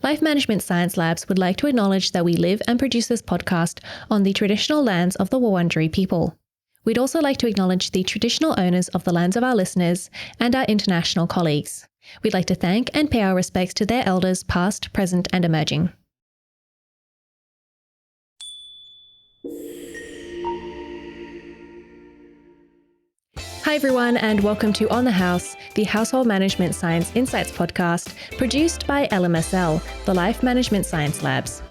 Life Management Science Labs would like to acknowledge that we live and produce this podcast on the traditional lands of the Wurundjeri people. We'd also like to acknowledge the traditional owners of the lands of our listeners and our international colleagues. We'd like to thank and pay our respects to their elders past, present and emerging. Hi everyone, and welcome to On the House, the Household Management Science Insights podcast produced by LMSL, the Life Management Science Labs.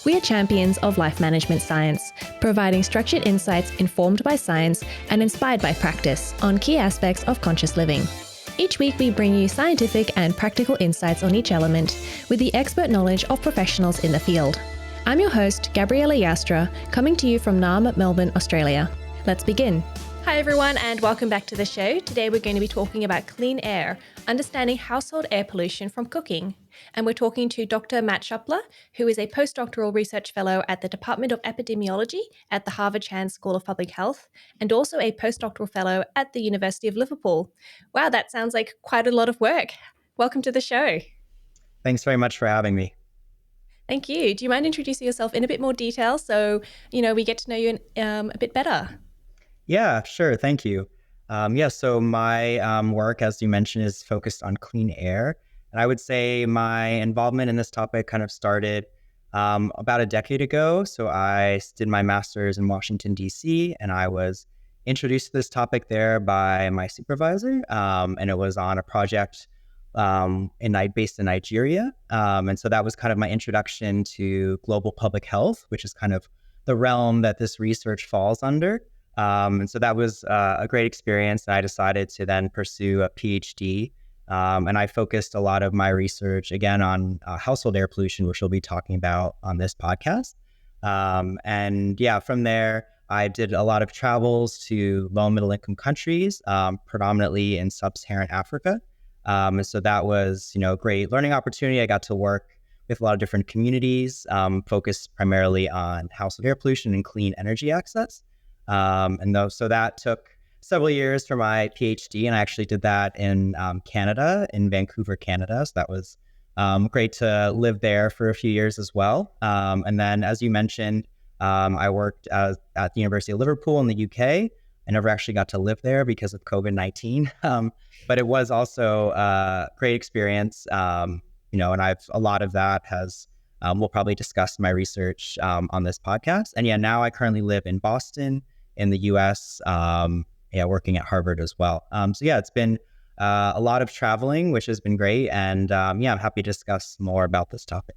We are champions of life management science, providing structured insights informed by science and inspired by practice on key aspects of conscious living. Each week we bring you scientific and practical insights on each element with the expert knowledge of professionals in the field. I'm your host, Gabriella Yastra, coming to you from Naarm, Melbourne, Australia. Let's begin. Hi everyone, and welcome back to the show. Today we're going to be talking about clean air, understanding household air pollution from cooking. And we're talking to Dr. Matt Shupler, who is a postdoctoral research fellow at the Department of Epidemiology at the Harvard Chan School of Public Health, and also a postdoctoral fellow at the University of Liverpool. Wow, that sounds like quite a lot of work. Welcome to the show. Thanks very much for having me. Thank you. Do you mind introducing yourself in a bit more detail so, we get to know you a bit better? Yeah, sure. Thank you. So my work, as you mentioned, is focused on clean air. And I would say my involvement in this topic kind of started about a decade ago. So I did my master's in Washington, D.C., and I was introduced to this topic there by my supervisor. And it was on a project based in Nigeria. And so that was kind of my introduction to global public health, which is kind of the realm that this research falls under. And so that was a great experience. And I decided to then pursue a PhD. And I focused a lot of my research, again, on household air pollution, which we'll be talking about on this podcast. From there, I did a lot of travels to low and middle income countries, predominantly in sub-Saharan Africa. And so that was, a great learning opportunity. I got to work with a lot of different communities, focused primarily on household air pollution and clean energy access. So that took several years for my PhD, and I actually did that in Canada, in Vancouver, Canada. So that was great to live there for a few years as well. And then, as you mentioned, I worked at the University of Liverpool in the UK. I never actually got to live there because of COVID-19, but it was also a great experience. And a lot of that has we'll probably discuss my research on this podcast. And now I currently live in Boston in the US, working at Harvard as well. It's been a lot of traveling, which has been great. And I'm happy to discuss more about this topic.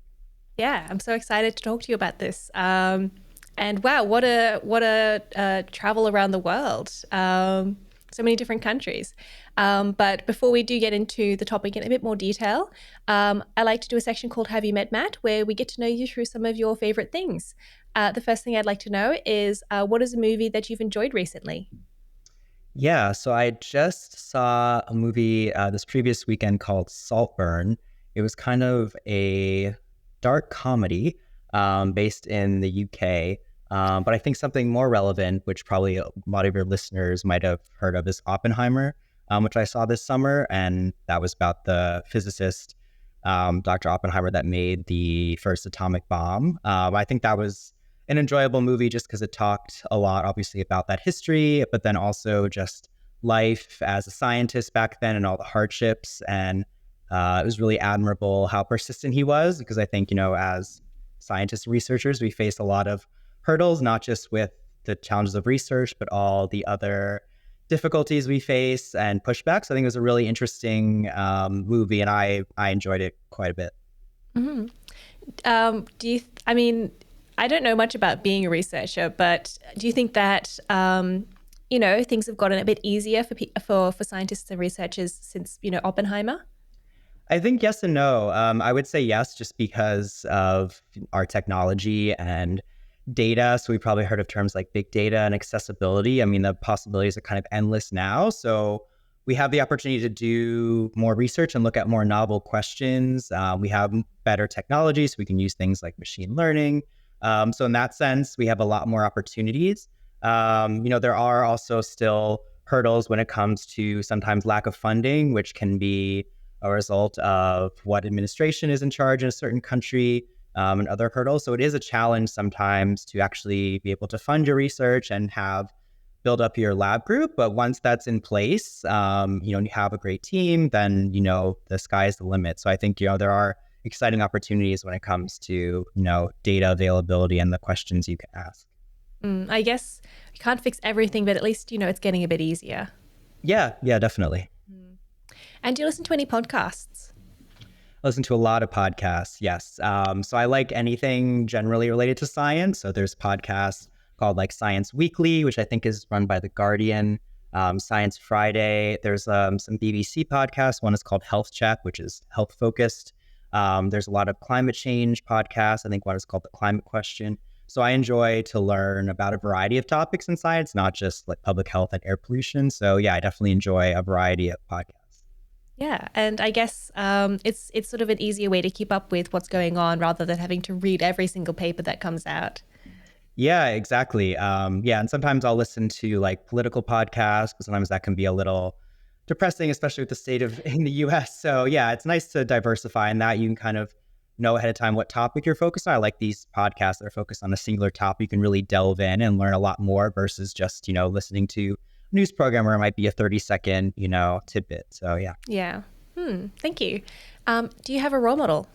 Yeah, I'm so excited to talk to you about this. And wow, what a travel around the world. So many different countries. But before we do get into the topic in a bit more detail, I like to do a section called Have You Met Matt, where we get to know you through some of your favorite things. The first thing I'd like to know is what is a movie that you've enjoyed recently? Yeah, so I just saw a movie this previous weekend called Saltburn. It was kind of a dark comedy based in the UK. But I think something more relevant, which probably a lot of your listeners might have heard of, is Oppenheimer, which I saw this summer. And that was about the physicist, Dr. Oppenheimer, that made the first atomic bomb. I think that was an enjoyable movie just because it talked a lot, obviously, about that history, but then also just life as a scientist back then and all the hardships. And it was really admirable how persistent he was, because I think, as scientists and researchers, we face a lot of hurdles, not just with the challenges of research, but all the other difficulties we face and pushbacks. I think it was a really interesting movie, and I enjoyed it quite a bit. Mm-hmm. I don't know much about being a researcher, but do you think that, things have gotten a bit easier for scientists and researchers since, Oppenheimer? I think yes and no. I would say yes, just because of our technology and data. So we probably heard of terms like big data and accessibility. I mean, the possibilities are kind of endless now. So we have the opportunity to do more research and look at more novel questions. We have better technology, so we can use things like machine learning. So in that sense, we have a lot more opportunities. There are also still hurdles when it comes to sometimes lack of funding, which can be a result of what administration is in charge in a certain country, and other hurdles. So it is a challenge sometimes to actually be able to fund your research and build up your lab group. But once that's in place, and you have a great team, then, the sky is the limit. So I think, there are exciting opportunities when it comes to, data availability and the questions you can ask. I guess you can't fix everything, but at least, it's getting a bit easier. Yeah, definitely. And do you listen to any podcasts? I listen to a lot of podcasts, yes. So I like anything generally related to science. So there's podcasts called like Science Weekly, which I think is run by The Guardian, Science Friday. There's some BBC podcasts. One is called Health Check, which is health focused. There's a lot of climate change podcasts. I think one is called The Climate Question. So I enjoy to learn about a variety of topics in science, not just like public health and air pollution. So yeah, I definitely enjoy a variety of podcasts. Yeah, and I guess it's sort of an easier way to keep up with what's going on rather than having to read every single paper that comes out. Yeah, exactly. And sometimes I'll listen to like political podcasts, but sometimes that can be a little depressing, especially with the state of in the US. So yeah, it's nice to diversify in that. You can kind of know ahead of time what topic you're focused on. I like these podcasts that are focused on a singular topic. You can really delve in and learn a lot more versus just, listening to a news program where it might be a 30-second, tidbit. So yeah. Yeah. Thank you. Do you have a role model?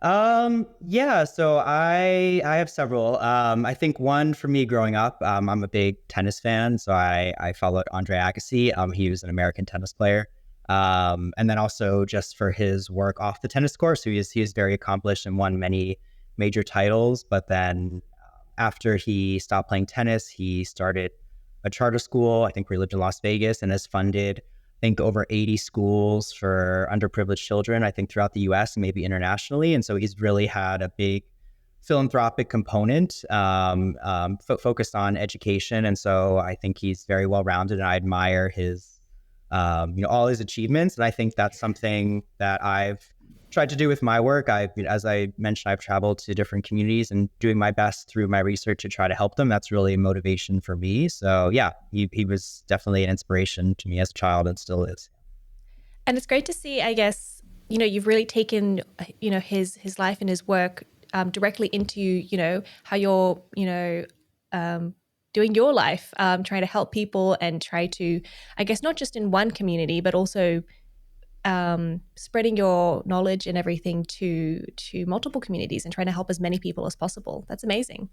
So I have several. I think one for me growing up, I'm a big tennis fan. So I followed Andre Agassi. He was an American tennis player. And then also just for his work off the tennis court. So he is very accomplished and won many major titles. But then after he stopped playing tennis, he started a charter school, I think where he lived in Las Vegas, and has funded, I think, over 80 schools for underprivileged children, I think throughout the US and maybe internationally. And so he's really had a big philanthropic component focused on education. And so I think he's very well-rounded, and I admire his, all his achievements. And I think that's something that I've tried to do with my work. As I mentioned, I've traveled to different communities and doing my best through my research to try to help them. That's really a motivation for me. So yeah, he was definitely an inspiration to me as a child and still is. And it's great to see, I guess, you've really taken, his life and his work directly into, how you're, doing your life, trying to help people and try to, I guess, not just in one community, but also spreading your knowledge and everything to multiple communities and trying to help as many people as possible. That's amazing.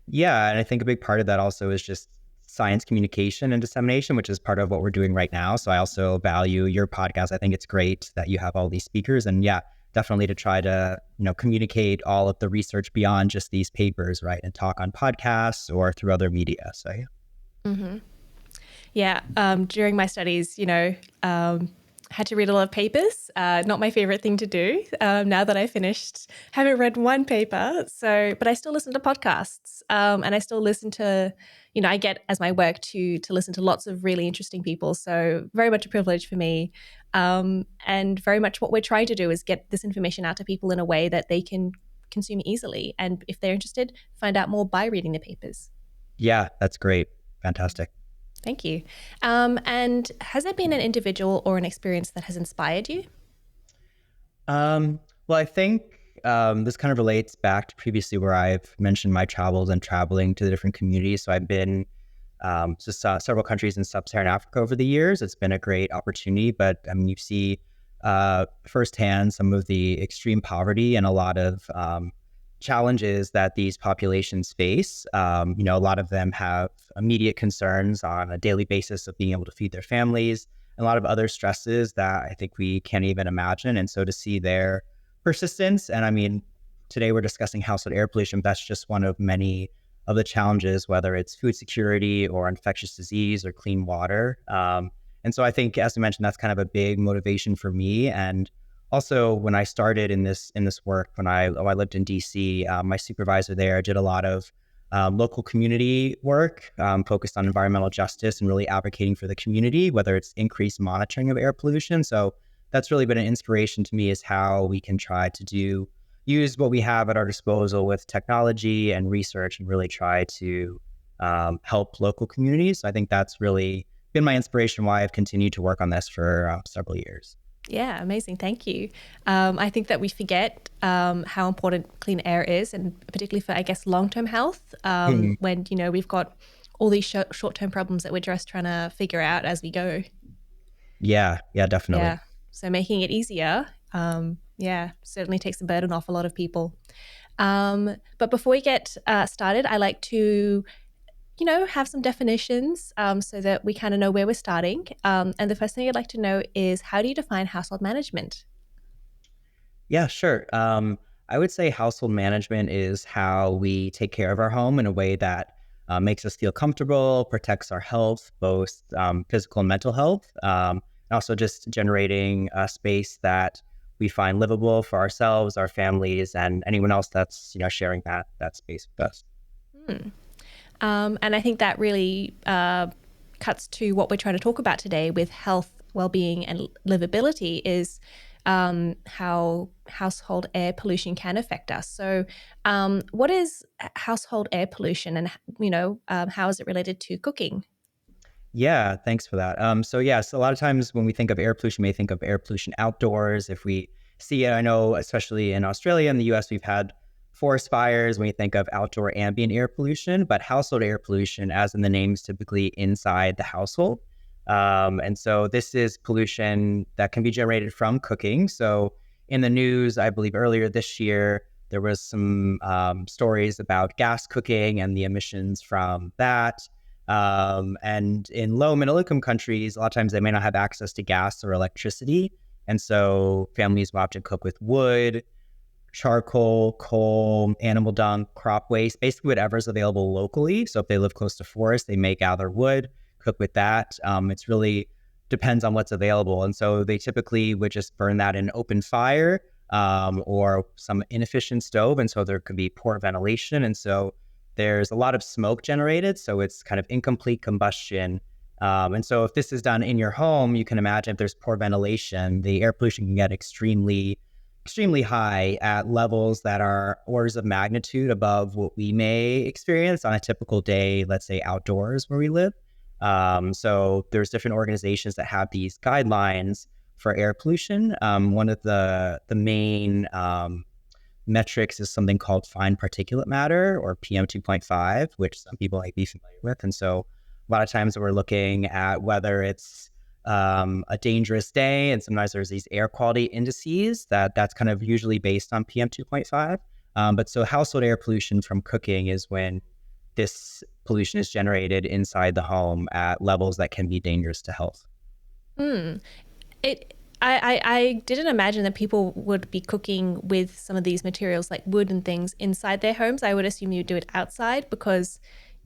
Yeah, and I think a big part of that also is just science communication and dissemination, which is part of what we're doing right now. So I also value your podcast. I think it's great that you have all these speakers, and yeah, definitely to try to, communicate all of the research beyond just these papers, right? And talk on podcasts or through other media. So yeah. Mm-hmm. Yeah. During my studies, had to read a lot of papers. Not my favorite thing to do. Now that I finished, haven't read one paper. But I still listen to podcasts, and I still listen to, I get as my work to listen to lots of really interesting people. So very much a privilege for me, and very much what we're trying to do is get this information out to people in a way that they can consume easily. And if they're interested, find out more by reading the papers. Yeah, that's great. Fantastic. Thank you. And has there been an individual or an experience that has inspired you? Well, I think this kind of relates back to previously where I've mentioned my travels and traveling to the different communities. So I've been to several countries in sub-Saharan Africa over the years. It's been a great opportunity, but I mean, you see firsthand some of the extreme poverty and a lot of challenges that these populations face. A lot of them have immediate concerns on a daily basis of being able to feed their families, and a lot of other stresses that I think we can't even imagine. And so to see their persistence, and I mean, today we're discussing household air pollution. That's just one of many of the challenges, whether it's food security or infectious disease or clean water. And so I think, as I mentioned, that's kind of a big motivation for me. And also, when I started in this work, when I lived in DC, my supervisor there did a lot of local community work focused on environmental justice and really advocating for the community, whether it's increased monitoring of air pollution. So that's really been an inspiration to me, is how we can try to use what we have at our disposal with technology and research and really try to help local communities. So I think that's really been my inspiration why I've continued to work on this for several years. Yeah, amazing. Thank you. I think that we forget how important clean air is, and particularly for, I guess, long-term health, Mhm. when, we've got all these short-term problems that we're just trying to figure out as we go. Yeah, definitely. Yeah. So making it easier, yeah, certainly takes the burden off a lot of people. But before we get started, I like to have some definitions so that we kind of know where we're starting. And the first thing I'd like to know is, how do you define household management? Yeah, sure. I would say household management is how we take care of our home in a way that makes us feel comfortable, protects our health, both physical and mental health, and also just generating a space that we find livable for ourselves, our families, and anyone else that's sharing that space with us. Hmm. And I think that really cuts to what we're trying to talk about today with health, well-being, and livability, is how household air pollution can affect us. So, what is household air pollution, and how is it related to cooking? Yeah, thanks for that. So a lot of times when we think of air pollution, we may think of air pollution outdoors. If we see it, I know, especially in Australia and the US, we've had forest fires when we think of outdoor ambient air pollution, but household air pollution, as in the name, is typically inside the household. And so this is pollution that can be generated from cooking. So in the news, I believe earlier this year, there was some stories about gas cooking and the emissions from that. And in low middle income countries, a lot of times they may not have access to gas or electricity. And so families will have to cook with wood, charcoal, coal, animal dung, crop waste, basically whatever's available locally. So if they live close to forest, they may gather wood, cook with that. It's really depends on what's available. And so they typically would just burn that in open fire or some inefficient stove. And so there could be poor ventilation. And so there's a lot of smoke generated. So it's kind of incomplete combustion. And so if this is done in your home, you can imagine if there's poor ventilation, the air pollution can get extremely high at levels that are orders of magnitude above what we may experience on a typical day, let's say outdoors where we live. So there's different organizations that have these guidelines for air pollution. One of the main metrics is something called fine particulate matter, or PM 2.5, which some people might be familiar with. And so a lot of times we're looking at whether it's a dangerous day, and sometimes there's these air quality indices that's kind of usually based on PM 2.5. But so household air pollution from cooking is when this pollution is generated inside the home at levels that can be dangerous to health. Mm. I didn't imagine that people would be cooking with some of these materials like wood and things inside their homes. I would assume you do it outside, because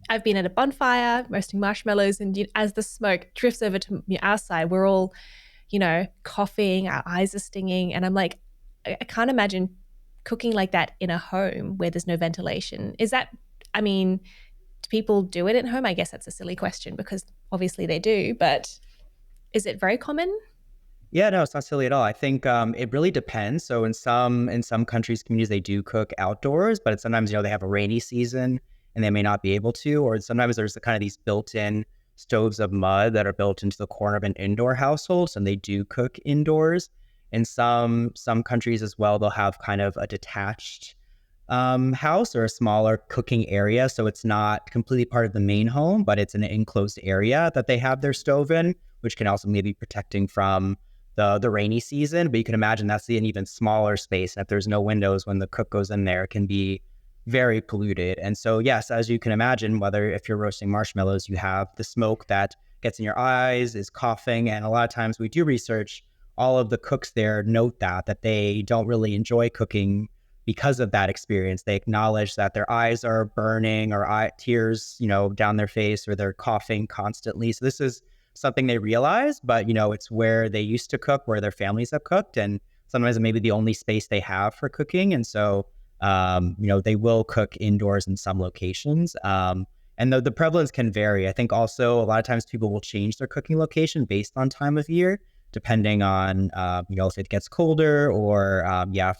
I've been at a bonfire roasting marshmallows, and as the smoke drifts over to our side, we're all, coughing, our eyes are stinging. And I'm like, I can't imagine cooking like that in a home where there's no ventilation. I mean, do people do it at home? I guess that's a silly question, because obviously they do, but is it very common? Yeah, no, it's not silly at all. I think it really depends. So in some countries, communities, they do cook outdoors, but sometimes they have a rainy season and they may not be able to. Or sometimes there's kind of these built-in stoves of mud that are built into the corner of an indoor household, and they do cook indoors. In some countries as well, they'll have kind of a detached house or a smaller cooking area. So it's not completely part of the main home, but it's an enclosed area that they have their stove in, which can also maybe protecting from the rainy season. But you can imagine that's an even smaller space. And if there's no windows when the cook goes in there, it can be very polluted. And so, yes, as you can imagine, whether if you're roasting marshmallows, you have the smoke that gets in your eyes, is coughing. And a lot of times we do research, all of the cooks there note that they don't really enjoy cooking because of that experience. They acknowledge that their eyes are burning, or tears, down their face, or they're coughing constantly. So this is something they realize, but it's where they used to cook, where their families have cooked, and sometimes it may be the only space they have for cooking. And so, they will cook indoors in some locations. And the prevalence can vary. I think also a lot of times people will change their cooking location based on time of year, depending on, if it gets colder, or,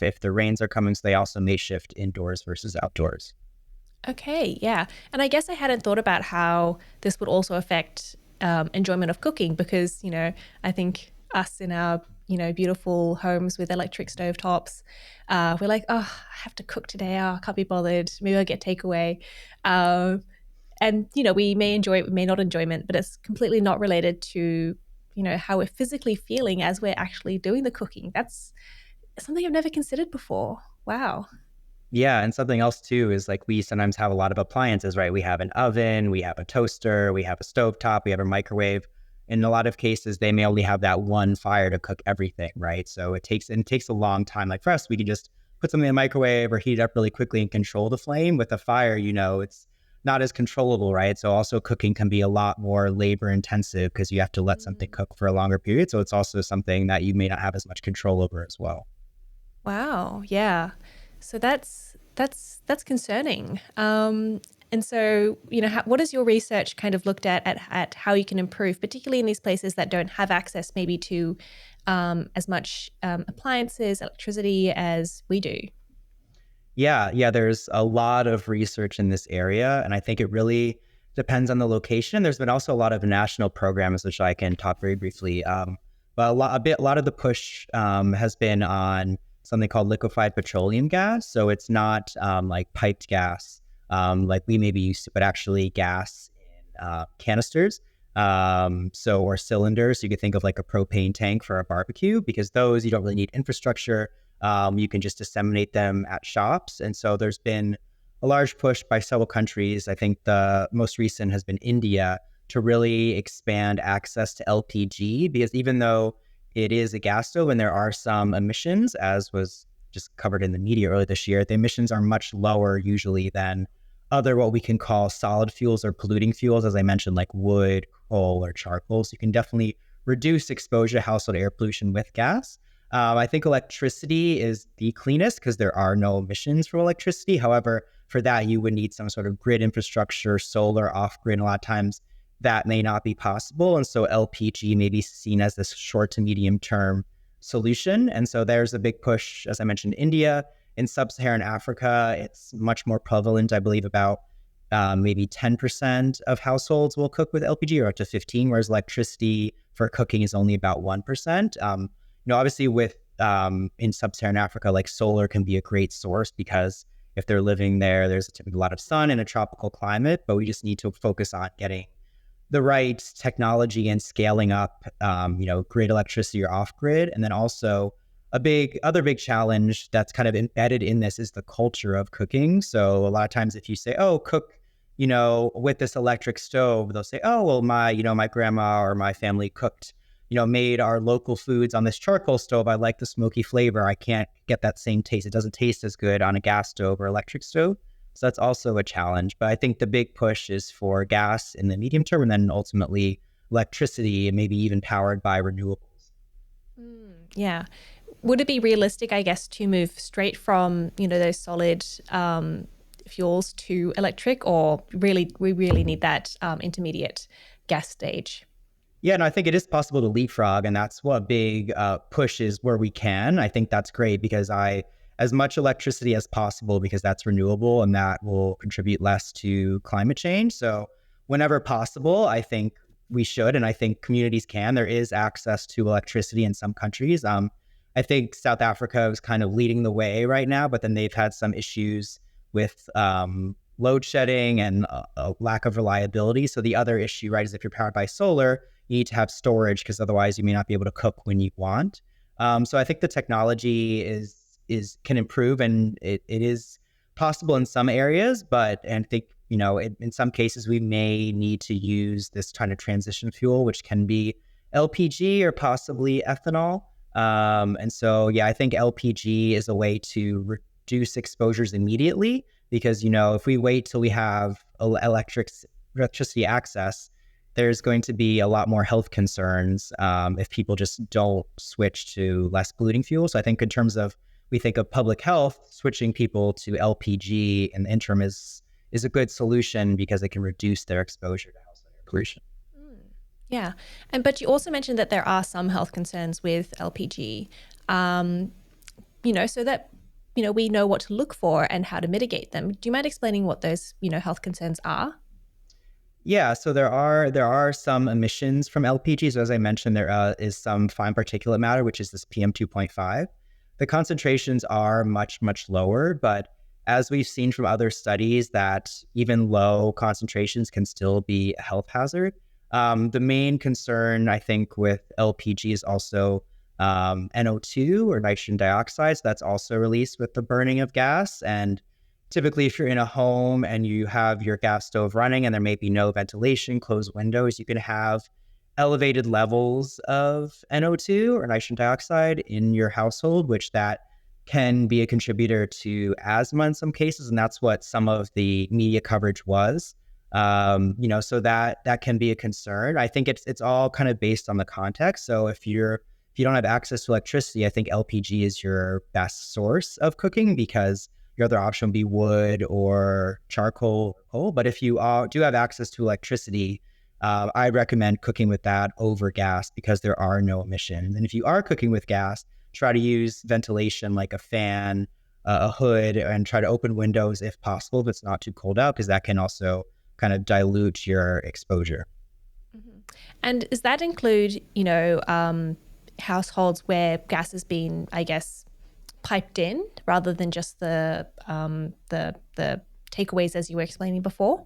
if the rains are coming. So they also may shift indoors versus outdoors. Okay, yeah. And I guess I hadn't thought about how this would also affect enjoyment of cooking because, I think us in our, beautiful homes with electric stovetops, we're like, oh, I have to cook today. Oh, I can't be bothered. Maybe I'll get takeaway. And, we may enjoy it, we may not enjoy it, but it's completely not related to, how we're physically feeling as we're actually doing the cooking. That's something I've never considered before. Wow. Yeah, and something else too is like we sometimes have a lot of appliances, right? We have an oven, we have a toaster, we have a stovetop, we have a microwave. In a lot of cases, they may only have that one fire to cook everything, right? So it takes a long time. Like for us, we can just put something in the microwave or heat it up really quickly and control the flame. With a fire, it's not as controllable, right? So also cooking can be a lot more labor intensive because you have to let something cook for a longer period. So it's also something that you may not have as much control over as well. Wow. Yeah. So that's concerning. And so, what has your research kind of looked at how you can improve, particularly in these places that don't have access maybe to as much appliances, electricity as we do? Yeah, there's a lot of research in this area, and I think it really depends on the location. There's been also a lot of national programs, which I can talk very briefly. But a lot of the push has been on something called liquefied petroleum gas. So it's not like piped gas like we maybe used to, but actually gas in canisters. Or cylinders. So you could think of like a propane tank for a barbecue, because those you don't really need infrastructure. You can just disseminate them at shops. And so there's been a large push by several countries. I think the most recent has been India to really expand access to LPG, because even though it is a gas stove and there are some emissions, as was just covered in the media earlier this year, the emissions are much lower usually than other what we can call solid fuels or polluting fuels, as I mentioned, like wood, coal, or charcoal. So you can definitely reduce exposure to household air pollution with gas. I think electricity is the cleanest because there are no emissions from electricity. However, for that, you would need some sort of grid infrastructure, solar, off-grid. A lot of times that may not be possible. And so LPG may be seen as this short to medium term solution. And so there's a big push, as I mentioned, India. In sub-Saharan Africa, it's much more prevalent. I believe about maybe 10% of households will cook with LPG, or up to 15, whereas electricity for cooking is only about 1%. Obviously with in sub-Saharan Africa, like solar can be a great source because if they're living there, there's typically a lot of sun in a tropical climate, but we just need to focus on getting the right technology and scaling up, grid electricity or off grid. And then also other big challenge that's kind of embedded in this is the culture of cooking. So a lot of times if you say, oh, cook, with this electric stove, they'll say, oh, well, my grandma or my family cooked, made our local foods on this charcoal stove. I like the smoky flavor. I can't get that same taste. It doesn't taste as good on a gas stove or electric stove. So that's also a challenge. But I think the big push is for gas in the medium term, and then ultimately electricity, and maybe even powered by renewables. Yeah. Would it be realistic, I guess, to move straight from, those solid fuels to electric, or we really need that intermediate gas stage? Yeah, no, I think it is possible to leapfrog, and that's what big push is where we can. I think that's great because as much electricity as possible, because that's renewable and that will contribute less to climate change. So whenever possible, I think we should, and I think communities can. There is access to electricity in some countries. I think South Africa is kind of leading the way right now, but then they've had some issues with load shedding and a lack of reliability. So the other issue, right, is if you're powered by solar, you need to have storage because otherwise you may not be able to cook when you want. So I think the technology can improve, and it is possible in some areas, and I think, in some cases we may need to use this kind of transition fuel, which can be LPG or possibly ethanol. And so, yeah, I think LPG is a way to reduce exposures immediately because, if we wait till we have electricity access, there's going to be a lot more health concerns if people just don't switch to less polluting fuel. So I think in terms of, we think of public health, switching people to LPG in the interim is a good solution because it can reduce their exposure to household air pollution. Yeah. But you also mentioned that there are some health concerns with LPG, so that, we know what to look for and how to mitigate them. Do you mind explaining what those, health concerns are? Yeah, so there are some emissions from LPG. So as I mentioned, there is some fine particulate matter, which is this PM 2.5. The concentrations are much lower, but as we've seen from other studies, that even low concentrations can still be a health hazard. The main concern, I think, with LPG is also NO2 or nitrogen dioxide. So that's also released with the burning of gas. And typically, if you're in a home and you have your gas stove running and there may be no ventilation, closed windows, you can have elevated levels of NO2 or nitrogen dioxide in your household, which that can be a contributor to asthma in some cases. And that's what some of the media coverage was. So that can be a concern. I think it's all kind of based on the context. So if you don't have access to electricity, I think LPG is your best source of cooking because your other option would be wood or charcoal or coal. But if you do have access to electricity, I recommend cooking with that over gas because there are no emissions. And if you are cooking with gas, try to use ventilation like a fan, a hood, and try to open windows if possible if it's not too cold out, because that can also kind of dilute your exposure. Mhm. And does that include, households where gas has been, I guess, piped in rather than just the takeaways as you were explaining before?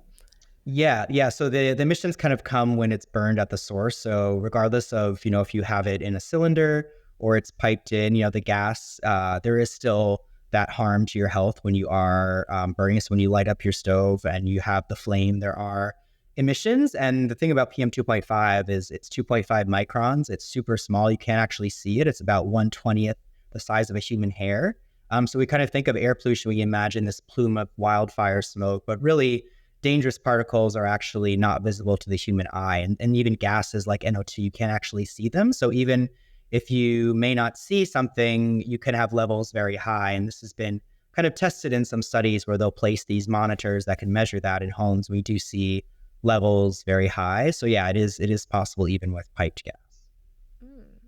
Yeah. So the emissions kind of come when it's burned at the source. So regardless of, if you have it in a cylinder or it's piped in, the gas, there is still that harm to your health when you are burning. So when you light up your stove and you have the flame, there are emissions. And the thing about PM 2.5 is it's 2.5 microns. It's super small. You can't actually see it. It's about 1/20th the size of a human hair. So we kind of think of air pollution, we imagine this plume of wildfire smoke, but really dangerous particles are actually not visible to the human eye. And even gases like NO2, you can't actually see them. So even if you may not see something, you can have levels very high. And this has been kind of tested in some studies where they'll place these monitors that can measure that in homes. We do see levels very high. So yeah, it is possible even with piped gas.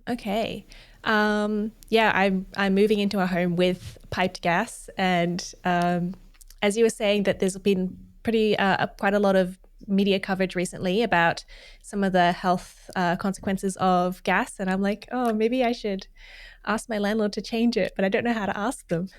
Okay. Yeah, I'm moving into a home with piped gas, and as you were saying, that there's been pretty quite a lot of media coverage recently about some of the health consequences of gas, and I'm like, oh, maybe I should ask my landlord to change it, but I don't know how to ask them.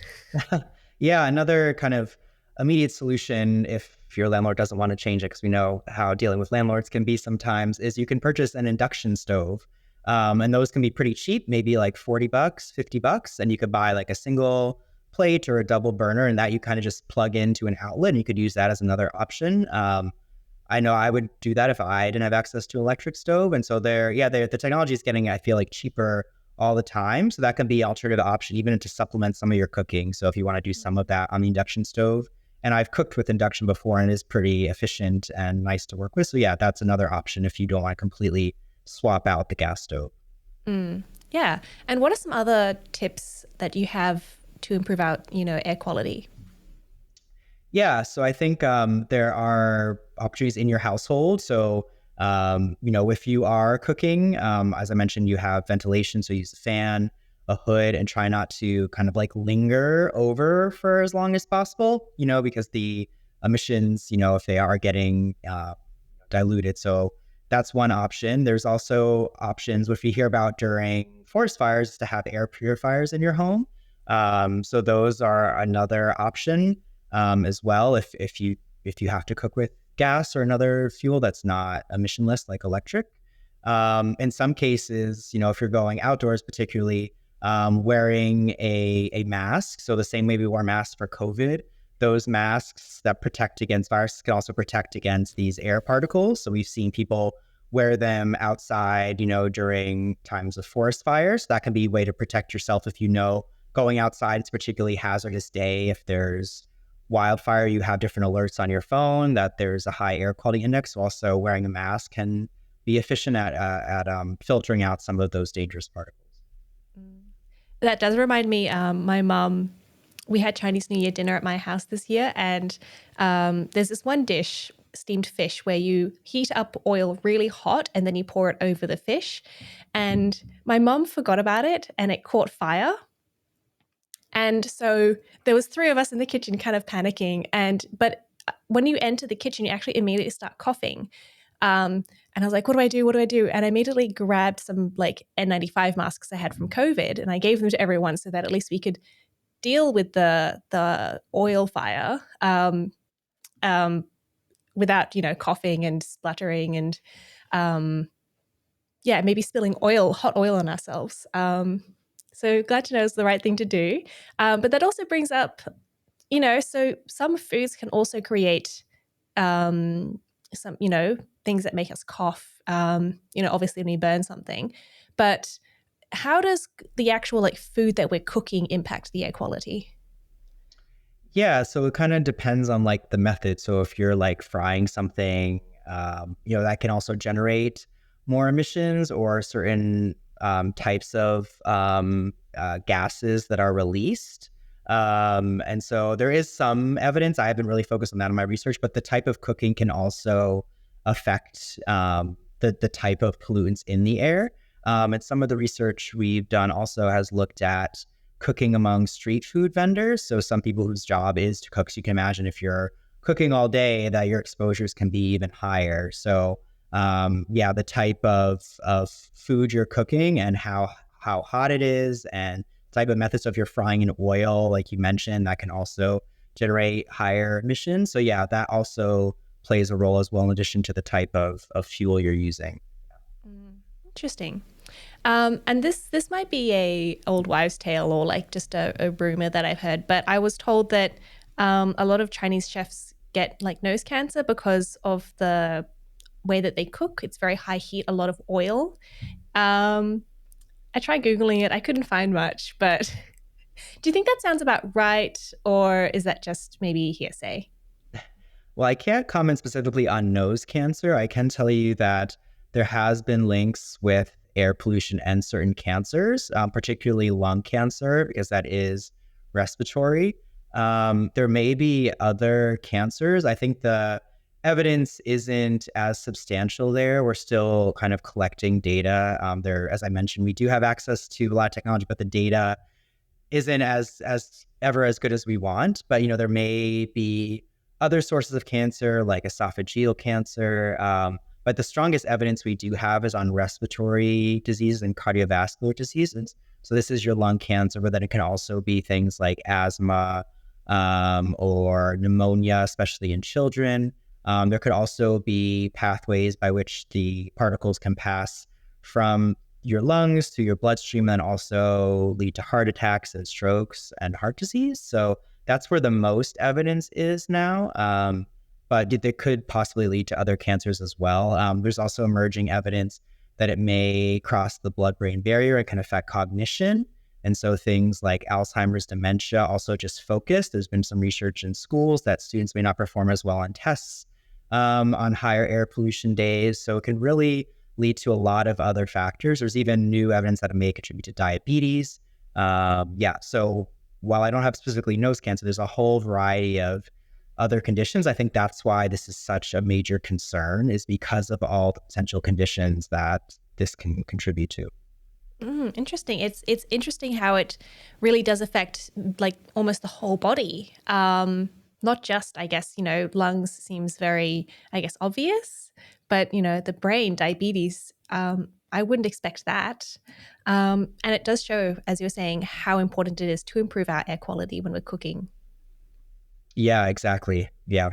Yeah, another kind of immediate solution if your landlord doesn't want to change it, because we know how dealing with landlords can be sometimes, is you can purchase an induction stove. And those can be pretty cheap, maybe like $40, $50. And you could buy like a single plate or a double burner, and that you kind of just plug into an outlet and you could use that as another option. I know I would do that if I didn't have access to an electric stove. And so the technology is getting, I feel like, cheaper all the time. So that can be an alternative option, even to supplement some of your cooking. So if you want to do some of that on the induction stove, and I've cooked with induction before and it is pretty efficient and nice to work with. So yeah, that's another option if you don't want to completely swap out the gas stove. Mm, yeah. And what are some other tips that you have to improve out, air quality? Yeah, so I think there are opportunities in your household. So, if you are cooking, as I mentioned, you have ventilation. So use a fan, a hood, and try not to kind of like linger over for as long as possible, because the emissions, if they are getting diluted. So that's one option. There's also options which we hear about during forest fires is to have air purifiers in your home. So those are another option as well. If you have to cook with gas or another fuel that's not emissionless like electric. In some cases, if you're going outdoors, particularly wearing a mask. So the same way we wore masks for COVID, those masks that protect against viruses can also protect against these air particles. So we've seen people wear them outside, during times of forest fires. That can be a way to protect yourself if going outside, it's a particularly hazardous day. If there's wildfire, you have different alerts on your phone that there's a high air quality index. Also, wearing a mask can be efficient at filtering out some of those dangerous particles. That does remind me, my mum, we had Chinese New Year dinner at my house this year, and there's this one dish, steamed fish, where you heat up oil really hot and then you pour it over the fish. And my mum forgot about it and it caught fire. And so there was three of us in the kitchen kind of panicking, but when you enter the kitchen, you actually immediately start coughing. And I was like, what do I do? What do I do? And I immediately grabbed some like N95 masks I had from COVID, and I gave them to everyone so that at least we could deal with the oil fire without, coughing and spluttering and maybe spilling hot oil on ourselves. So glad to know it's the right thing to do. But that also brings up, so some foods can also create some, things that make us cough, obviously when we burn something. But how does the actual like food that we're cooking impact the air quality? Yeah, so it kind of depends on like the method. So if you're like frying something, that can also generate more emissions or certain types of gases that are released. And so there is some evidence. I haven't really focused on that in my research, but the type of cooking can also affect the type of pollutants in the air. And some of the research we've done also has looked at cooking among street food vendors. So some people whose job is to cook. So you can imagine if you're cooking all day that your exposures can be even higher. So the type of food you're cooking and how hot it is and type of methods. So if you're frying in oil, like you mentioned, that can also generate higher emissions. So yeah, that also plays a role as well in addition to the type of fuel you're using. Interesting. And this might be a old wives' tale or like just a rumor that I've heard, but I was told that a lot of Chinese chefs get like nose cancer because of the way that they cook. It's very high heat, a lot of oil. I tried Googling it. I couldn't find much, but do you think that sounds about right? Or is that just maybe hearsay? Well, I can't comment specifically on nose cancer. I can tell you that there has been links with air pollution and certain cancers, particularly lung cancer, because that is respiratory. There may be other cancers. I think the evidence isn't as substantial there. We're still kind of collecting data. As I mentioned, we do have access to a lot of technology, but the data isn't as ever as good as we want. But there may be other sources of cancer like esophageal cancer. But the strongest evidence we do have is on respiratory disease and cardiovascular diseases. So this is your lung cancer, but then it can also be things like asthma or pneumonia, especially in children. There could also be pathways by which the particles can pass from your lungs to your bloodstream and also lead to heart attacks and strokes and heart disease. So that's where the most evidence is now. But they could possibly lead to other cancers as well. There's also emerging evidence that it may cross the blood-brain barrier and can affect cognition. And so things like Alzheimer's, dementia, also just focus. There's been some research in schools that students may not perform as well on tests on higher air pollution days. So it can really lead to a lot of other factors. There's even new evidence that it may contribute to diabetes. So while I don't have specifically nose cancer, there's a whole variety of other conditions. I think that's why this is such a major concern, is because of all the potential conditions that this can contribute to. Interesting. It's interesting how it really does affect like almost the whole body. Not just, I guess, lungs seems very, I guess, obvious, but, the brain, diabetes, I wouldn't expect that. And it does show, as you were saying, how important it is to improve our air quality when we're cooking. Yeah, exactly. Yeah.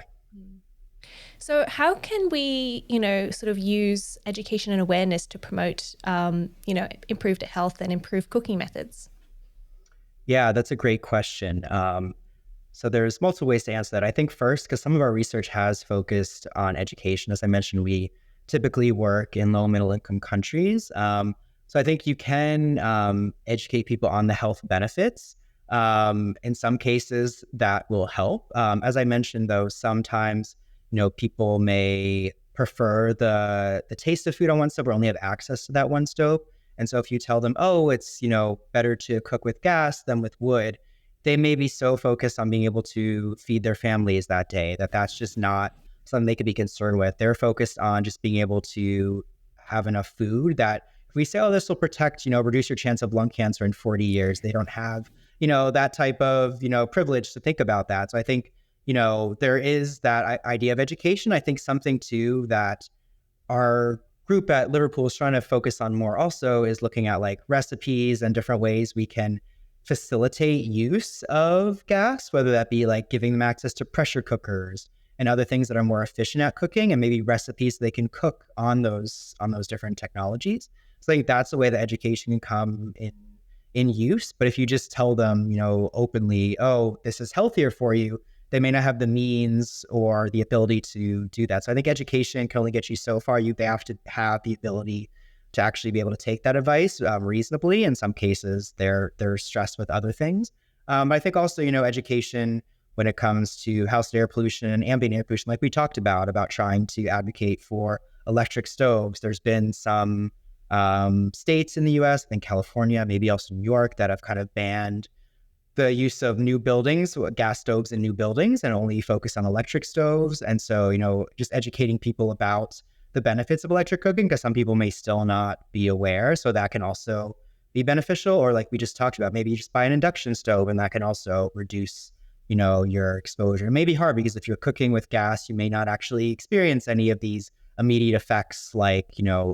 So how can we, sort of use education and awareness to promote, improved health and improved cooking methods? Yeah, that's a great question. So there's multiple ways to answer that. I think first, because some of our research has focused on education. As I mentioned, we typically work in low and middle income countries. So I think you can educate people on the health benefits. In some cases, that will help. As I mentioned, though, sometimes people may prefer the taste of food on one stove or only have access to that one stove. And so if you tell them, oh, it's better to cook with gas than with wood, they may be so focused on being able to feed their families that day that that's just not something they could be concerned with. They're focused on just being able to have enough food that if we say, oh, this will protect, reduce your chance of lung cancer in 40 years, they don't have, that type of, privilege to think about that. So I think, there is that idea of education. I think something too that our group at Liverpool is trying to focus on more also is looking at like recipes and different ways we can facilitate use of gas, whether that be like giving them access to pressure cookers and other things that are more efficient at cooking, and maybe recipes they can cook on those different technologies. So I think that's the way that education can come in use. But if you just tell them, openly, oh, this is healthier for you, they may not have the means or the ability to do that. So I think education can only get you so far. They have to have the ability to actually be able to take that advice reasonably. In some cases, they're stressed with other things. But I think also, education when it comes to household air pollution, ambient air pollution, like we talked about trying to advocate for electric stoves. There's been some states in the US, I think California, maybe also New York, that have kind of banned the use of new buildings, gas stoves in new buildings, and only focus on electric stoves. And so, just educating people about the benefits of electric cooking, because some people may still not be aware. So that can also be beneficial. Or like we just talked about, maybe you just buy an induction stove and that can also reduce, your exposure. It may be hard because if you're cooking with gas, you may not actually experience any of these immediate effects like,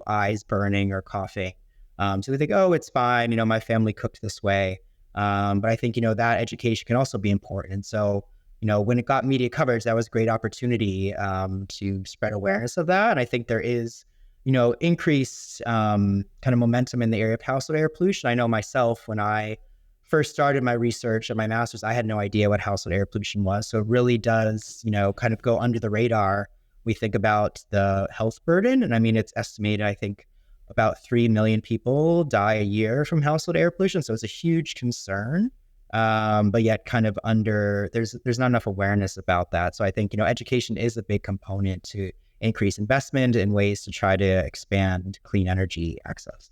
eyes burning or coughing. So we think, oh, it's fine. My family cooked this way. But I think, that education can also be important. And so, when it got media coverage, that was a great opportunity to spread awareness of that. And I think there is, increased kind of momentum in the area of household air pollution. I know myself, when I first started my research and my master's, I had no idea what household air pollution was. So it really does, kind of go under the radar. We think about the health burden. And I mean, it's estimated, I think, about 3 million people die a year from household air pollution. So it's a huge concern, but yet kind of there's not enough awareness about that. So I think, education is a big component to increase investment in ways to try to expand clean energy access.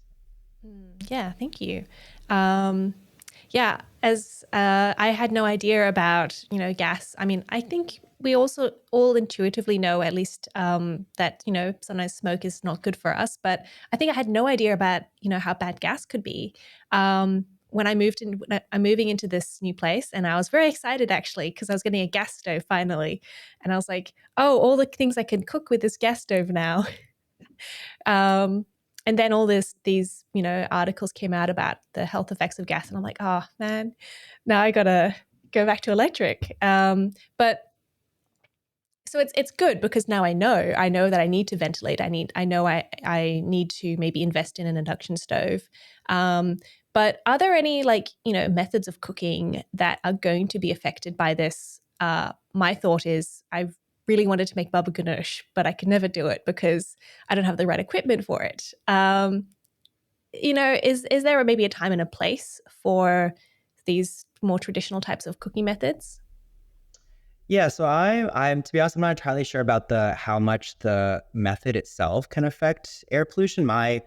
Yeah, thank you. As I had no idea about, gas. I mean, I think we also all intuitively know at least that, sometimes smoke is not good for us. But I think I had no idea about, how bad gas could be. When I'm moving into this new place, and I was very excited actually because I was getting a gas stove finally. And I was like, oh, all the things I can cook with this gas stove now. And then all these, articles came out about the health effects of gas. And I'm like, oh man, now I got to go back to electric. But so it's good because now I know that I need to ventilate. I need to maybe invest in an induction stove. But are there any methods of cooking that are going to be affected by this? My thought is I've really wanted to make baba ganoush, but I could never do it because I don't have the right equipment for it. Is there maybe a time and a place for these more traditional types of cooking methods? Yeah, so I'm to be honest, I'm not entirely sure about how much the method itself can affect air pollution. My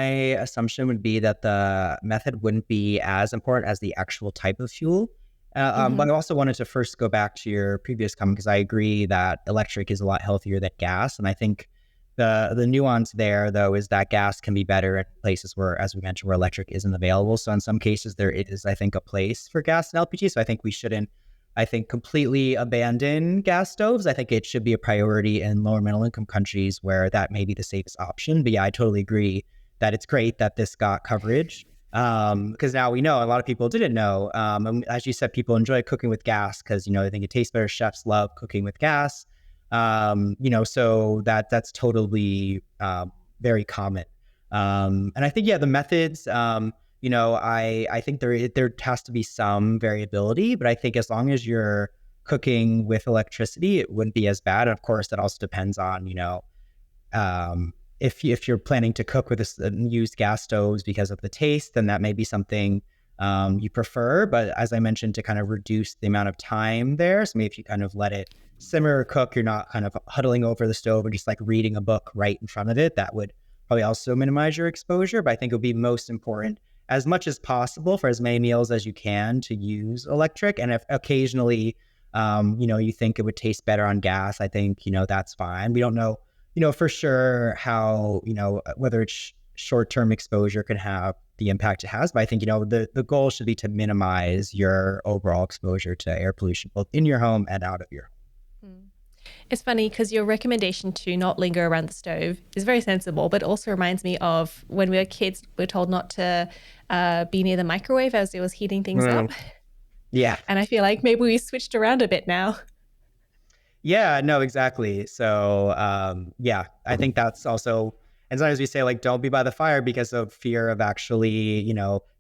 assumption would be that the method wouldn't be as important as the actual type of fuel. But I also wanted to first go back to your previous comment because I agree that electric is a lot healthier than gas. And I think the nuance there, though, is that gas can be better in places where, as we mentioned, where electric isn't available. So in some cases, there is, I think, a place for gas and LPG. So I think we shouldn't, completely abandon gas stoves. I think it should be a priority in lower middle income countries where that may be the safest option. But yeah, I totally agree that it's great that this got coverage. Because now we know a lot of people didn't know. And as you said, people enjoy cooking with gas because, they think it tastes better. Chefs love cooking with gas. So that's totally very common. And I think, yeah, the methods, I think there has to be some variability, but I think as long as you're cooking with electricity, it wouldn't be as bad. And of course, that also depends on, if you're planning to cook with used gas stoves because of the taste, then that may be something you prefer. But as I mentioned, to kind of reduce the amount of time there, so maybe if you kind of let it simmer or cook, you're not kind of huddling over the stove or just like reading a book right in front of it, that would probably also minimize your exposure. But I think it would be most important as much as possible for as many meals as you can to use electric. And if occasionally, you think it would taste better on gas, I think, that's fine. We don't know, for sure how, whether it's short-term exposure can have the impact it has. But I think, the goal should be to minimize your overall exposure to air pollution, both in your home and out of your home. It's funny because your recommendation to not linger around the stove is very sensible, but also reminds me of when we were kids, we were told not to be near the microwave as it was heating things up. Yeah. And I feel like maybe we switched around a bit now. Yeah, no, exactly. So, I think that's also, and sometimes we say like, don't be by the fire because of fear of actually,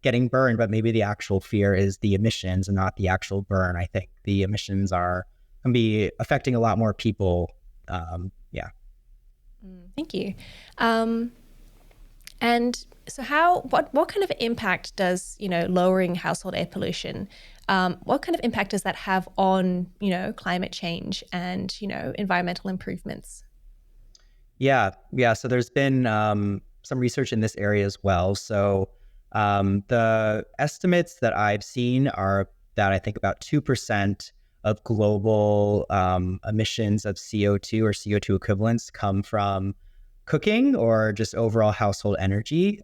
getting burned, but maybe the actual fear is the emissions and not the actual burn. I think the emissions can be affecting a lot more people. Thank you. And so what kind of impact does, lowering household air pollution, what kind of impact does that have on, climate change and, environmental improvements? Yeah. So there's been some research in this area as well. So the estimates that I've seen are that I think about 2% of global emissions of CO2 or CO2 equivalents come from cooking or just overall household energy.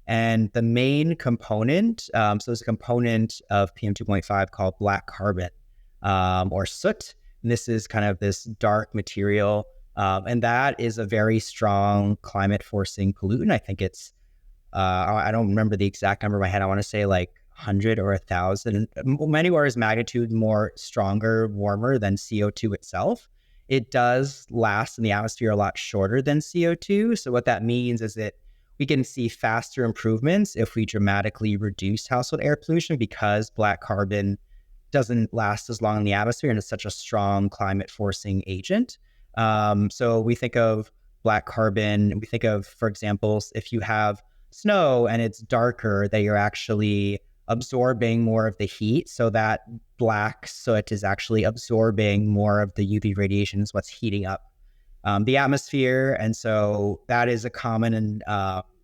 And the main component, so there's a component of PM 2.5 called black carbon or soot. And this is kind of this dark material. And that is a very strong climate forcing pollutant. I think it's, I don't remember the exact number in my head. I want to say like 100 or 1,000, many orders of magnitude more stronger, warmer than CO2 itself. It does last in the atmosphere a lot shorter than CO2. So what that means is that we can see faster improvements if we dramatically reduce household air pollution because black carbon doesn't last as long in the atmosphere and is such a strong climate forcing agent. So we think of black carbon, we think of, for example, if you have snow and it's darker, that you're actually absorbing more of the heat. So that black soot is actually absorbing more of the UV radiation is what's heating up the atmosphere. And so that is a common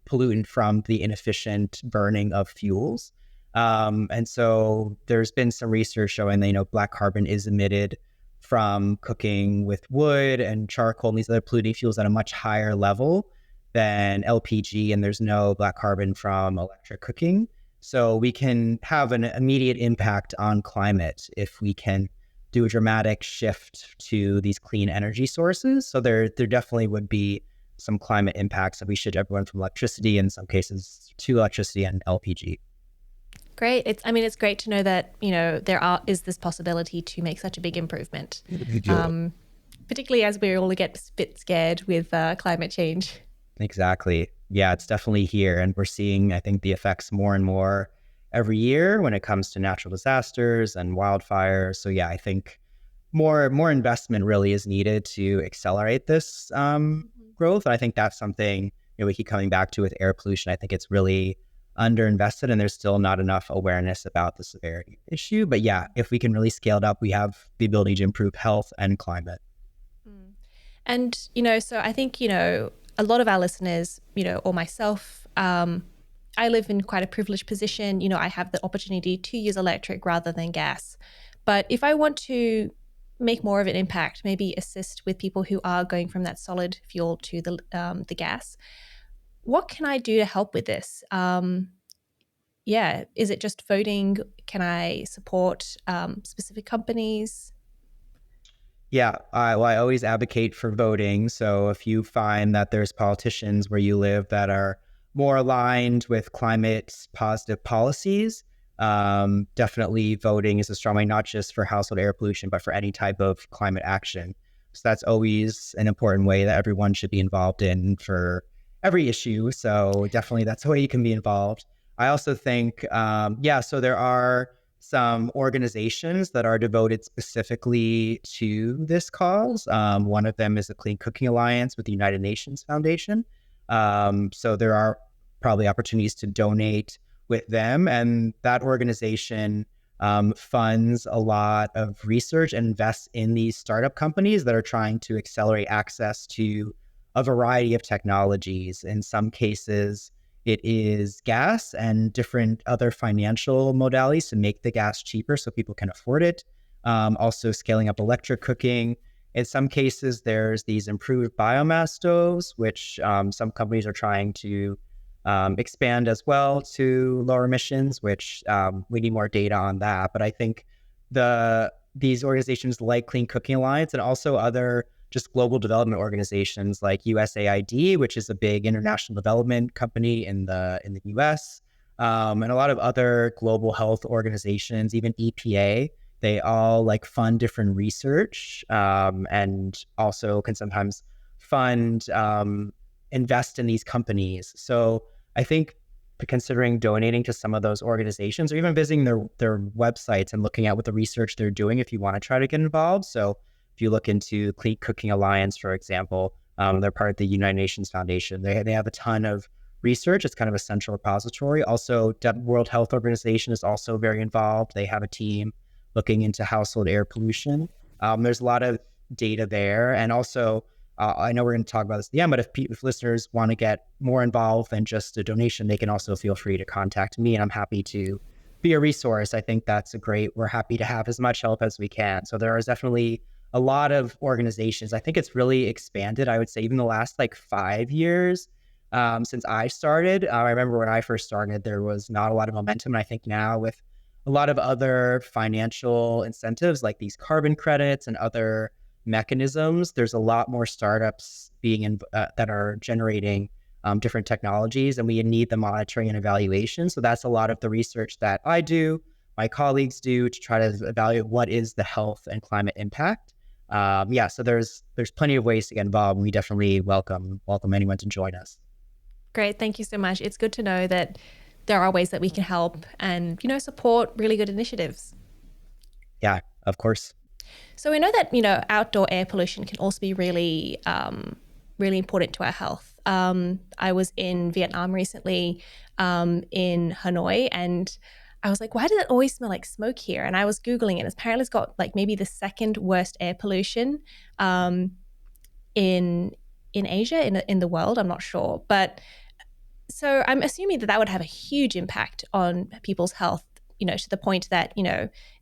pollutant from the inefficient burning of fuels. And so there's been some research showing that, black carbon is emitted from cooking with wood and charcoal and these other polluting fuels at a much higher level than LPG, and there's no black carbon from electric cooking. So we can have an immediate impact on climate if we can do a dramatic shift to these clean energy sources. So there definitely would be some climate impacts that we should everyone from electricity, in some cases to electricity and LPG. Great. It's great to know that, is this possibility to make such a big improvement, particularly as we all get a bit scared with climate change. Exactly. Yeah, it's definitely here. And we're seeing, I think, the effects more and more every year when it comes to natural disasters and wildfires. So yeah, I think more investment really is needed to accelerate this growth. And I think that's something we keep coming back to with air pollution. I think it's really underinvested and there's still not enough awareness about the severity issue. But yeah, if we can really scale it up, we have the ability to improve health and climate. And, so I think, a lot of our listeners, or myself, I live in quite a privileged position. I have the opportunity to use electric rather than gas. But if I want to make more of an impact, maybe assist with people who are going from that solid fuel to the gas, what can I do to help with this? Is it just voting? Can I support specific companies? Yeah, I always advocate for voting. So if you find that there's politicians where you live that are more aligned with climate positive policies, definitely voting is a strong way, not just for household air pollution, but for any type of climate action. So that's always an important way that everyone should be involved in for every issue. So definitely that's a way you can be involved. I also think, so there are some organizations that are devoted specifically to this cause. One of them is the Clean Cooking Alliance with the United Nations Foundation. So there are probably opportunities to donate with them. And that organization funds a lot of research and invests in these startup companies that are trying to accelerate access to a variety of technologies. In some cases, it is gas and different other financial modalities to make the gas cheaper so people can afford it. Also scaling up electric cooking. In some cases, there's these improved biomass stoves, which some companies are trying to expand as well to lower emissions, which we need more data on that. But I think these organizations like Clean Cooking Alliance and also other just global development organizations like USAID, which is a big international development company in the US, and a lot of other global health organizations, even EPA, they all like fund different research, and also can sometimes fund invest in these companies. So I think considering donating to some of those organizations or even visiting their websites and looking at what the research they're doing if you want to try to get involved. So if you look into Clean Cooking Alliance, for example, they're part of the United Nations Foundation. They have a ton of research. It's kind of a central repository. Also, World Health Organization is also very involved. They have a team looking into household air pollution. There's a lot of data there. And also, I know we're going to talk about this at the end, but if listeners want to get more involved than just a donation, they can also feel free to contact me, and I'm happy to be a resource. I think we're happy to have as much help as we can. So there is definitely a lot of organizations. I think it's really expanded. I would say even the last like 5 years since I started. I remember when I first started, there was not a lot of momentum. And I think now with a lot of other financial incentives like these carbon credits and other mechanisms, there's a lot more startups that are generating different technologies, and we need the monitoring and evaluation. So that's a lot of the research that I do, my colleagues do, to try to evaluate what is the health and climate impact. So there's plenty of ways to get involved. We definitely welcome anyone to join us. Great, thank you so much. It's good to know that there are ways that we can help and support really good initiatives. Yeah, of course. So we know that, outdoor air pollution can also be really, really important to our health. I was in Vietnam recently, in Hanoi, and I was like, why does it always smell like smoke here? And I was Googling it. Apparently it's got like maybe the second worst air pollution in Asia, in the world. I'm not sure. But so I'm assuming that would have a huge impact on people's health, to the point that,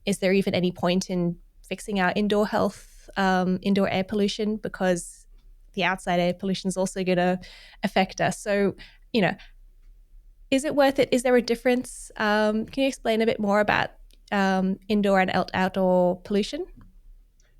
is there even any point in fixing our indoor health, indoor air pollution, because the outside air pollution is also going to affect us. So, is it worth it? Is there a difference? Can you explain a bit more about indoor and outdoor pollution?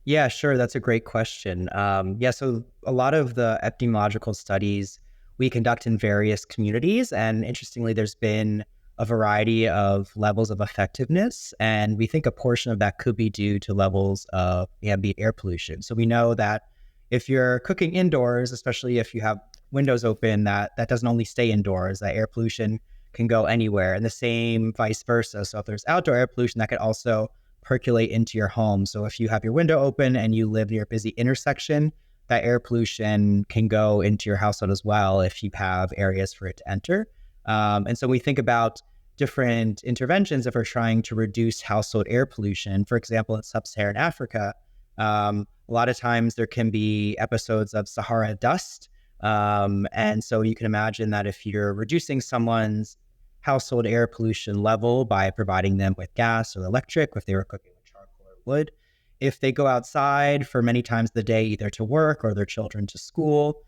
Yeah, sure. That's a great question. So a lot of the epidemiological studies we conduct in various communities, and interestingly, there's been a variety of levels of effectiveness. And we think a portion of that could be due to levels of ambient air pollution. So we know that if you're cooking indoors, especially if you have windows open, that doesn't only stay indoors, that air pollution can go anywhere, and the same vice versa. So if there's outdoor air pollution, that could also percolate into your home. So if you have your window open and you live near a busy intersection, that air pollution can go into your household as well if you have areas for it to enter. And so we think about different interventions if we're trying to reduce household air pollution. For example, in sub-Saharan Africa, a lot of times there can be episodes of Sahara dust. And so you can imagine that if you're reducing someone's household air pollution level by providing them with gas or electric, if they were cooking with charcoal or wood, if they go outside for many times of the day, either to work or their children to school,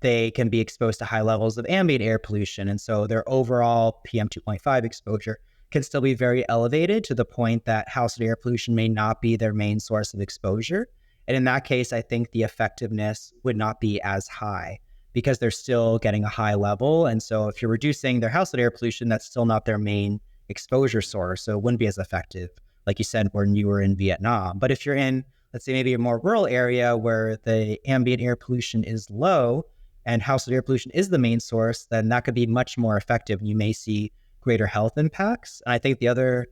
they can be exposed to high levels of ambient air pollution. And so their overall PM 2.5 exposure can still be very elevated to the point that household air pollution may not be their main source of exposure. And in that case, I think the effectiveness would not be as high because they're still getting a high level. And so if you're reducing their household air pollution, that's still not their main exposure source. So it wouldn't be as effective, like you said, when you were in Vietnam. But if you're in, let's say, maybe a more rural area where the ambient air pollution is low and household air pollution is the main source, then that could be much more effective. You may see greater health impacts. And I think the other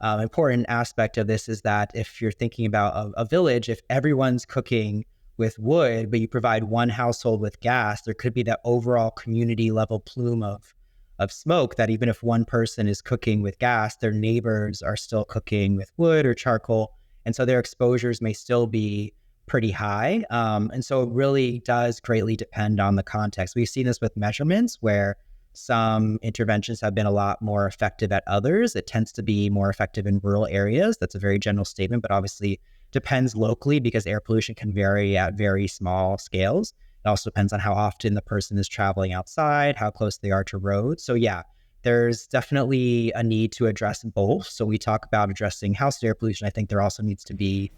important aspect of this is that if you're thinking about a village, if everyone's cooking with wood, but you provide one household with gas, there could be that overall community level plume of smoke that even if one person is cooking with gas, their neighbors are still cooking with wood or charcoal. And so their exposures may still be pretty high. And so it really does greatly depend on the context. We've seen this with measurements where some interventions have been a lot more effective at others. It tends to be more effective in rural areas. That's a very general statement, but obviously depends locally because air pollution can vary at very small scales. It also depends on how often the person is traveling outside, how close they are to roads. So yeah, there's definitely a need to address both. So we talk about addressing house air pollution. I think there also needs to be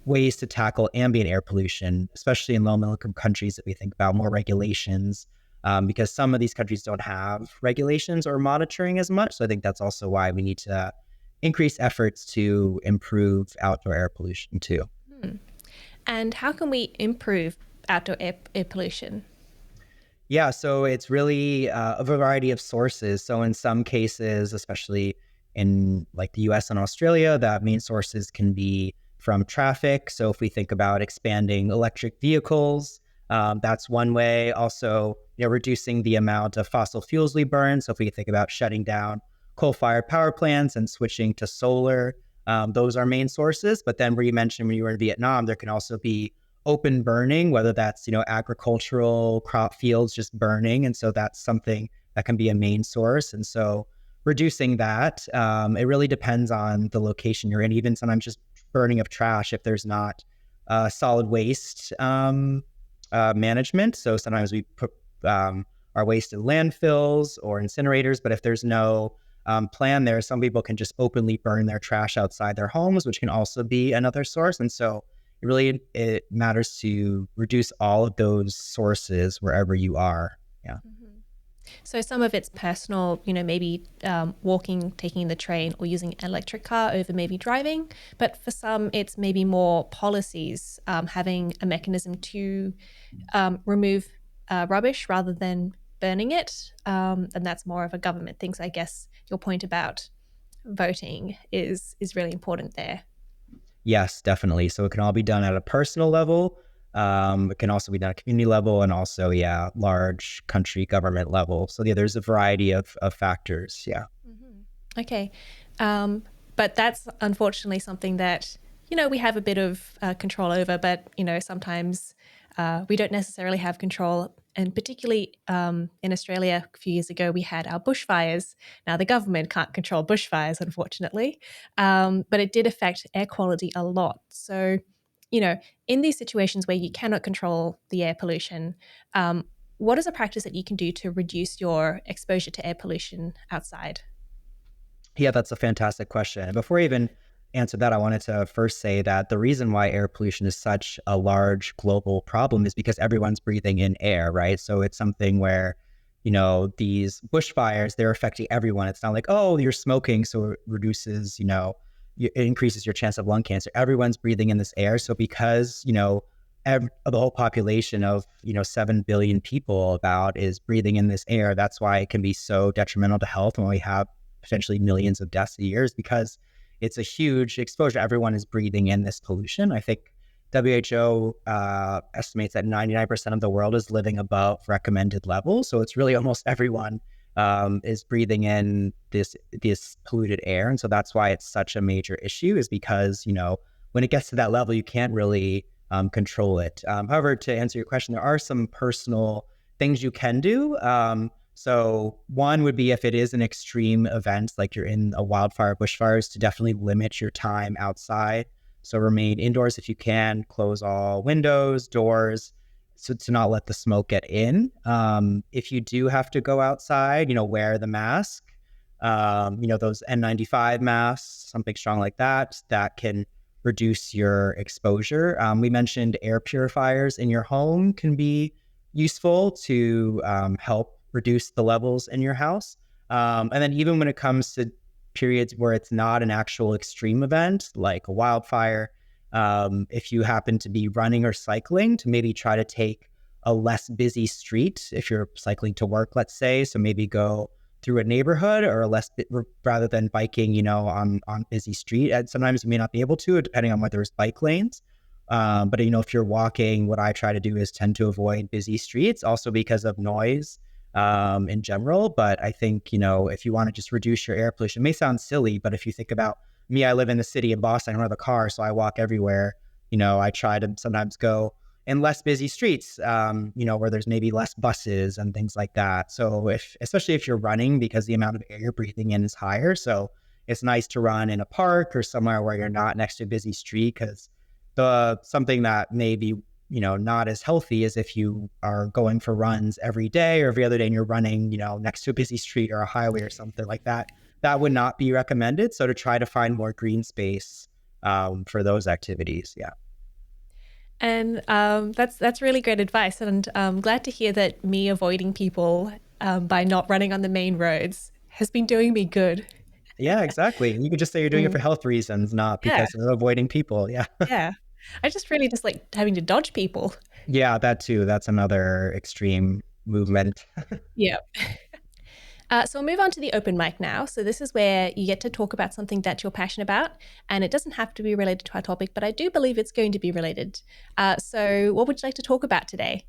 ways to tackle ambient air pollution, especially in low income countries that we think about more regulations, because some of these countries don't have regulations or monitoring as much. So I think that's also why we need to increase efforts to improve outdoor air pollution too. And how can we improve outdoor air pollution? Yeah, so it's really a variety of sources. So in some cases, especially in like the US and Australia, the main sources can be from traffic. So if we think about expanding electric vehicles, that's one way. Also, reducing the amount of fossil fuels we burn. So if we think about shutting down coal-fired power plants and switching to solar, those are main sources. But then where you mentioned when you were in Vietnam, there can also be open burning, whether that's, agricultural crop fields just burning. And so that's something that can be a main source. And so reducing that, it really depends on the location you're in. Even sometimes just burning of trash if there's not solid waste management. So sometimes we put our waste in landfills or incinerators, but if there's no plan there, some people can just openly burn their trash outside their homes, which can also be another source. And so it matters to reduce all of those sources wherever you are. Yeah. Mm-hmm. So some of it's personal, maybe walking, taking the train, or using an electric car over maybe driving. But for some, it's maybe more policies, having a mechanism to remove rubbish rather than burning it. And that's more of a government thing. So I guess your point about voting is really important there. Yes, definitely. So it can all be done at a personal level. It can also be done at a community level and also, large country government level. So there's a variety of factors. Yeah. Mm-hmm. Okay. But that's unfortunately something that, we have a bit of control over, but, sometimes we don't necessarily have control. And particularly in Australia, a few years ago, we had our bushfires. Now, the government can't control bushfires, unfortunately, but it did affect air quality a lot. So, in these situations where you cannot control the air pollution, what is a practice that you can do to reduce your exposure to air pollution outside? Yeah, that's a fantastic question. And before I even answer that, I wanted to first say that the reason why air pollution is such a large global problem is because everyone's breathing in air, right? So it's something where, these bushfires, they're affecting everyone. It's not like, oh, you're smoking, so it reduces, it increases your chance of lung cancer. Everyone's breathing in this air. So because, the whole population of, 7 billion people about is breathing in this air, that's why it can be so detrimental to health when we have potentially millions of deaths a year, is because it's a huge exposure. Everyone is breathing in this pollution. I think WHO estimates that 99% of the world is living above recommended levels. So it's really almost everyone is breathing in this polluted air. And so that's why it's such a major issue, is because, when it gets to that level, you can't really control it. However, to answer your question, there are some personal things you can do. So one would be, if it is an extreme event, like you're in a wildfire, bushfires, to definitely limit your time outside. So remain indoors if you can, close all windows, doors, so to not let the smoke get in. If you do have to go outside, wear the mask, those N95 masks, something strong like that, that can reduce your exposure. We mentioned air purifiers in your home can be useful to help reduce the levels in your house. And then even when it comes to periods where it's not an actual extreme event, like a wildfire, if you happen to be running or cycling, to maybe try to take a less busy street if you're cycling to work, let's say. So maybe go through a neighborhood or rather than biking, on busy street. And sometimes you may not be able to, depending on whether it's bike lanes. But if you're walking, what I try to do is tend to avoid busy streets, also because of noise in general. But I think, if you want to just reduce your air pollution, it may sound silly, but if you think about me, I live in the city of Boston, I don't have a car, so I walk everywhere. I try to sometimes go in less busy streets, where there's maybe less buses and things like that. So especially if you're running, because the amount of air you're breathing in is higher. So it's nice to run in a park or somewhere where you're not next to a busy street, because something that maybe not as healthy as if you are going for runs every day or every other day and you're running, next to a busy street or a highway or something like that. That would not be recommended. So to try to find more green space for those activities. Yeah. And that's really great advice. And I'm glad to hear that me avoiding people by not running on the main roads has been doing me good. Yeah, exactly. You could just say you're doing it for health reasons, not Yeah, because of avoiding people. Yeah. yeah. I just really just like having to dodge people. Yeah, that too. That's another extreme movement. Yeah. So we'll move on to the open mic now. So this is where you get to talk about something that you're passionate about, and it doesn't have to be related to our topic, but I do believe it's going to be related. So what would you like to talk about today?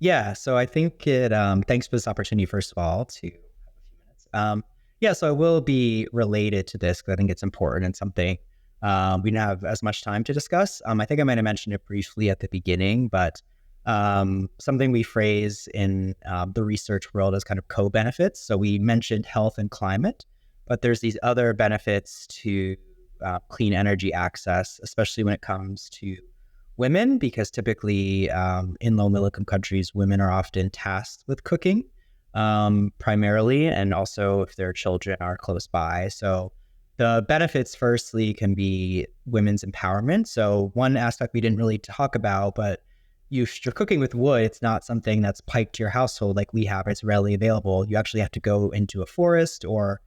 Yeah, so I think thanks for this opportunity, first of all, to have a few minutes. Yeah, so I will be related to this because I think it's important and something we don't have as much time to discuss. I think I might have mentioned it briefly at the beginning, but something we phrase in the research world as kind of co-benefits. So we mentioned health and climate, but there's these other benefits to clean energy access, especially when it comes to women, because typically in low middle income countries, women are often tasked with cooking primarily, and also if their children are close by. So the benefits, firstly, can be women's empowerment. So one aspect we didn't really talk about, but if you're cooking with wood, it's not something that's piped to your household like we have. It's readily available. You actually have to go into a forest or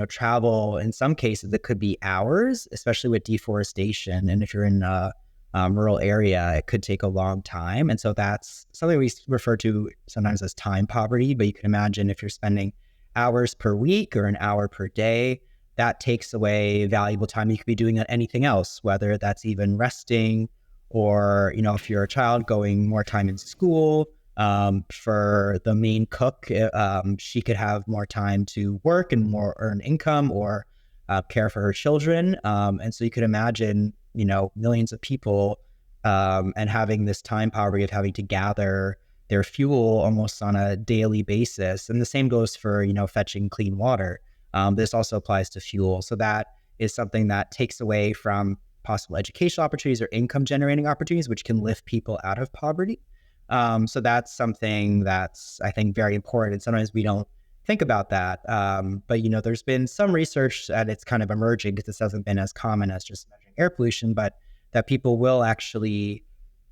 travel. In some cases, it could be hours, especially with deforestation. And if you're in a rural area, it could take a long time. And so that's something we refer to sometimes as time poverty. But you can imagine if you're spending hours per week or an hour per day, that takes away valuable time you could be doing anything else, whether that's even resting or, if you're a child, going more time in school. For the main cook, she could have more time to work and more earn income or care for her children. And so you could imagine, millions of people and having this time poverty of having to gather their fuel almost on a daily basis. And the same goes for, fetching clean water. This also applies to fuel. So that is something that takes away from possible educational opportunities or income generating opportunities, which can lift people out of poverty. So that's something that's, I think, very important. And sometimes we don't think about that. But, there's been some research that it's kind of emerging because this hasn't been as common as just measuring air pollution, but that people will actually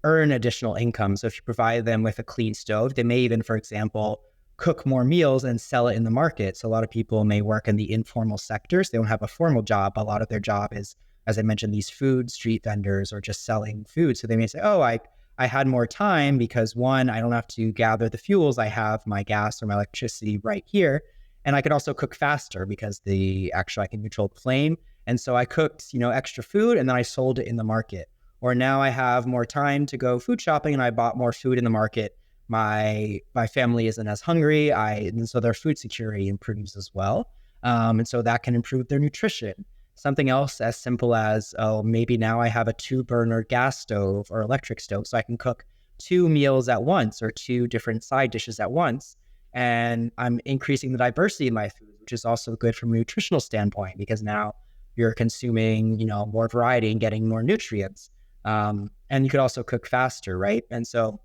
earn additional income. So if you provide them with a clean stove, they may even, for example, cook more meals and sell it in the market. So a lot of people may work in the informal sectors. They don't have a formal job. A lot of their job is, as I mentioned, these food street vendors or just selling food. So they may say, oh, I had more time because one, I don't have to gather the fuels. I have my gas or my electricity right here. And I could also cook faster because I can control the flame. And so I cooked, extra food and then I sold it in the market. Or now I have more time to go food shopping and I bought more food in the market. My family isn't as hungry. And so their food security improves as well. And so that can improve their nutrition. Something else as simple as, oh, maybe now I have a 2-burner gas stove or electric stove, so I can cook 2 meals at once or 2 different side dishes at once. And I'm increasing the diversity in my food, which is also good from a nutritional standpoint because now you're consuming, more variety and getting more nutrients. And you could also cook faster, right? And so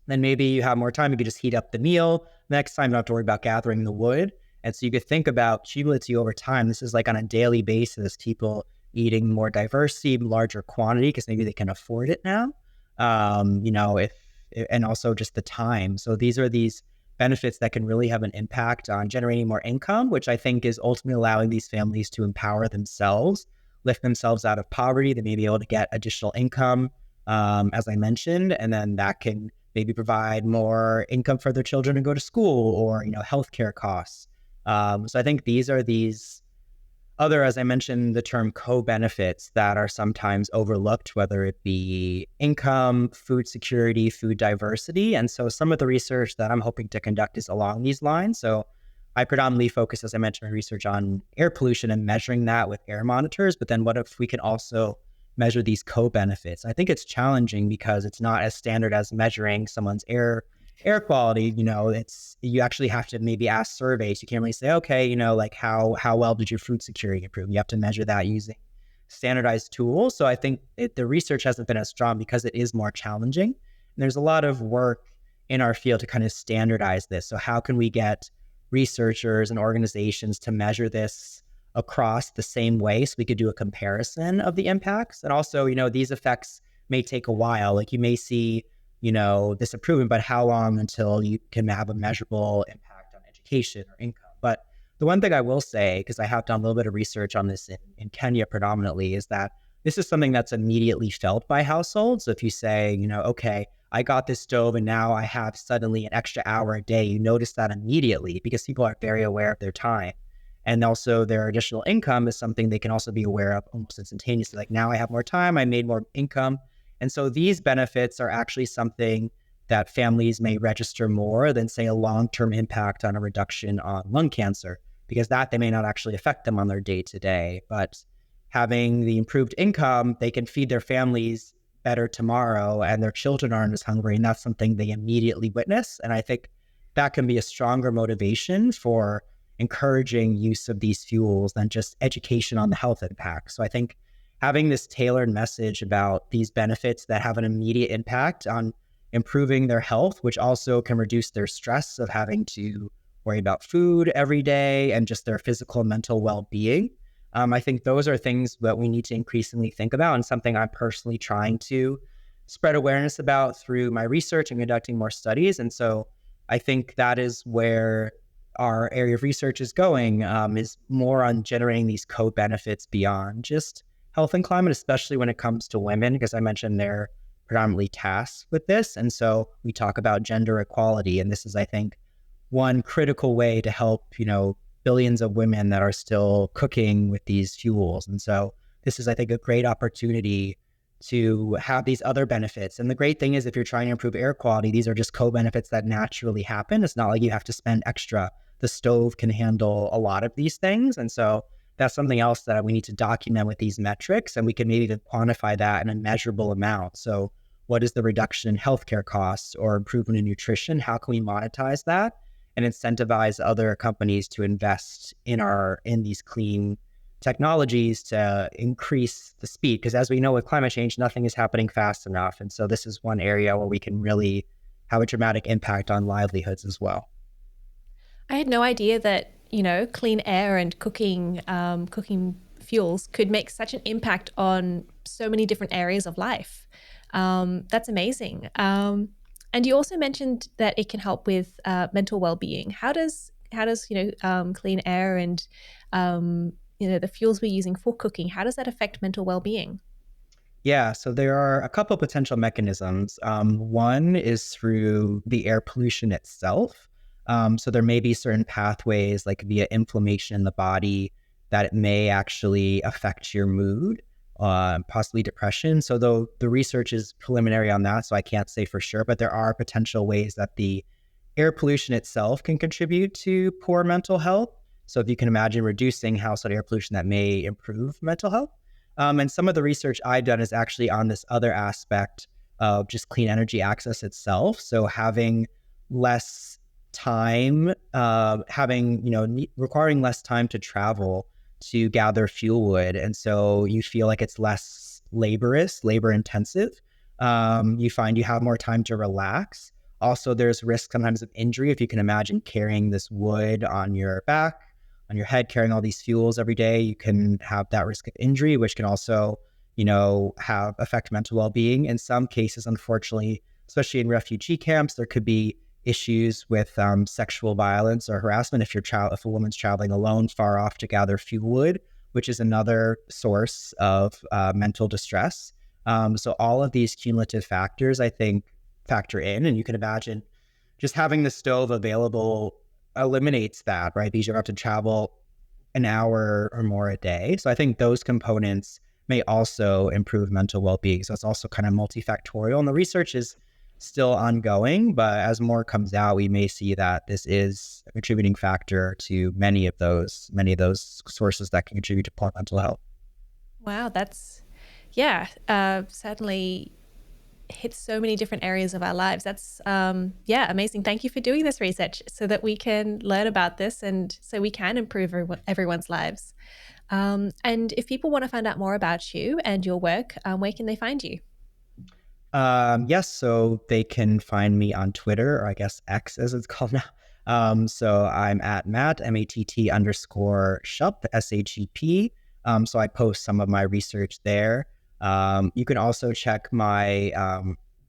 then maybe you have more time. You could just heat up the meal. Next time, you don't have to worry about gathering the wood. And so you could think about cumulatively over time. This is like on a daily basis, people eating more diversity, larger quantity, because maybe they can afford it now. And also just the time. So these are these benefits that can really have an impact on generating more income, which I think is ultimately allowing these families to empower themselves, lift themselves out of poverty. They may be able to get additional income, as I mentioned, and then that can maybe provide more income for their children to go to school or, healthcare costs. So I think these are these other, as I mentioned, the term co-benefits that are sometimes overlooked, whether it be income, food security, food diversity. And so some of the research that I'm hoping to conduct is along these lines. So I predominantly focus, as I mentioned, my research on air pollution and measuring that with air monitors. But then what if we can also measure these co-benefits? I think it's challenging because it's not as standard as measuring someone's air quality. You actually have to maybe ask surveys. You can't really say, okay, like how well did your food security improve? You have to measure that using standardized tools. So I think the research hasn't been as strong because it is more challenging. And there's a lot of work in our field to kind of standardize this. So how can we get researchers and organizations to measure this across the same way so we could do a comparison of the impacts? And also, these effects may take a while. Like you may see, this improvement, but how long until you can have a measurable impact on education or income? But the one thing I will say, because I have done a little bit of research on this in Kenya predominantly, is that this is something that's immediately felt by households. So if you say, okay, I got this stove and now I have suddenly an extra hour a day, you notice that immediately because people are very aware of their time. And also their additional income is something they can also be aware of almost instantaneously. Like now I have more time, I made more income. And so these benefits are actually something that families may register more than, say, a long-term impact on a reduction on lung cancer, because that they may not actually affect them on their day-to-day. But having the improved income, they can feed their families better tomorrow and their children aren't as hungry. And that's something they immediately witness. And I think that can be a stronger motivation for encouraging use of these fuels than just education on the health impact. So I think having this tailored message about these benefits that have an immediate impact on improving their health, which also can reduce their stress of having to worry about food every day and just their physical and mental well-being. I think those are things that we need to increasingly think about, and something I'm personally trying to spread awareness about through my research and conducting more studies. And so I think that is where our area of research is going, is more on generating these co-benefits beyond just health and climate, especially when it comes to women, because I mentioned they're predominantly tasked with this. And so we talk about gender equality. And this is, I think, one critical way to help, billions of women that are still cooking with these fuels. And so this is, I think, a great opportunity to have these other benefits. And the great thing is, if you're trying to improve air quality, these are just co-benefits that naturally happen. It's not like you have to spend extra. The stove can handle a lot of these things. And so that's something else that we need to document with these metrics, and we can maybe even quantify that in a measurable amount. So what is the reduction in healthcare costs or improvement in nutrition? How can we monetize that and incentivize other companies to invest in these clean technologies to increase the speed? Because as we know with climate change, nothing is happening fast enough. And so this is one area where we can really have a dramatic impact on livelihoods as well. I had no idea that, clean air and cooking fuels could make such an impact on so many different areas of life. That's amazing. And you also mentioned that it can help with mental well-being. How does clean air and the fuels we're using for cooking, how does that affect mental well-being? Yeah, so there are a couple potential mechanisms. One is through the air pollution itself. So there may be certain pathways, like via inflammation in the body, that it may actually affect your mood, possibly depression. So though the research is preliminary on that, so I can't say for sure, but there are potential ways that the air pollution itself can contribute to poor mental health. So if you can imagine reducing household air pollution, that may improve mental health. And some of the research I've done is actually on this other aspect of just clean energy access itself. So having less time, requiring less time to travel to gather fuel wood. And so you feel like it's less labor intensive. You find you have more time to relax. Also, there's risk sometimes of injury. If you can imagine carrying this wood on your back, on your head, carrying all these fuels every day, you can have that risk of injury, which can also, affect mental well-being. In some cases, unfortunately, especially in refugee camps, there could be issues with sexual violence or harassment if a woman's traveling alone far off to gather fuel wood, which is another source of mental distress. So all of these cumulative factors, I think, factor in, and you can imagine just having the stove available eliminates that, right? Because you have to travel an hour or more a day. So I think those components may also improve mental well-being. So it's also kind of multifactorial, and the research is still ongoing, but as more comes out, we may see that this is a contributing factor to many of those sources that can contribute to poor mental health. Wow, that's certainly hits so many different areas of our lives. That's amazing. Thank you for doing this research so that we can learn about this and so we can improve everyone's lives. And if people want to find out more about you and your work, where can they find you? Yes, so they can find me on Twitter, or I guess X as it's called now. So I'm at Matt, Matt_Shup, SHEP. So I post some of my research there. You can also check my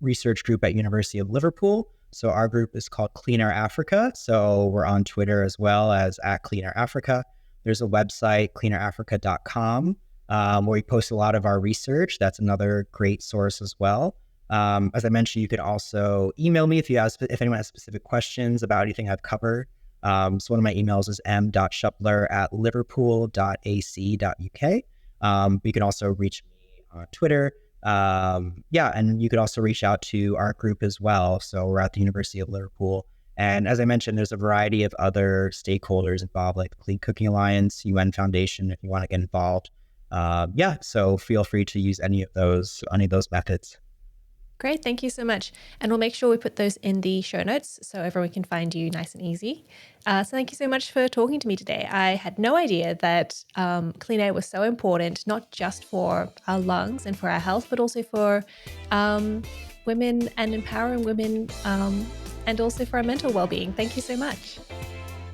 research group at University of Liverpool. So our group is called Clean Air Africa. So we're on Twitter as well as at Clean Air Africa. There's a website, cleanairafrica.com, where we post a lot of our research. That's another great source as well. As I mentioned, you could also email me if anyone has specific questions about anything I've covered. So one of my emails is m.shupler@liverpool.ac.uk. You can also reach me on Twitter. And you could also reach out to our group as well. So we're at the University of Liverpool. And as I mentioned, there's a variety of other stakeholders involved, like the Clean Cooking Alliance, UN Foundation, if you want to get involved. So feel free to use any of those methods. Great. Thank you so much. And we'll make sure we put those in the show notes so everyone can find you nice and easy. So thank you so much for talking to me today. I had no idea that clean air was so important, not just for our lungs and for our health, but also for women and empowering women and also for our mental well-being. Thank you so much.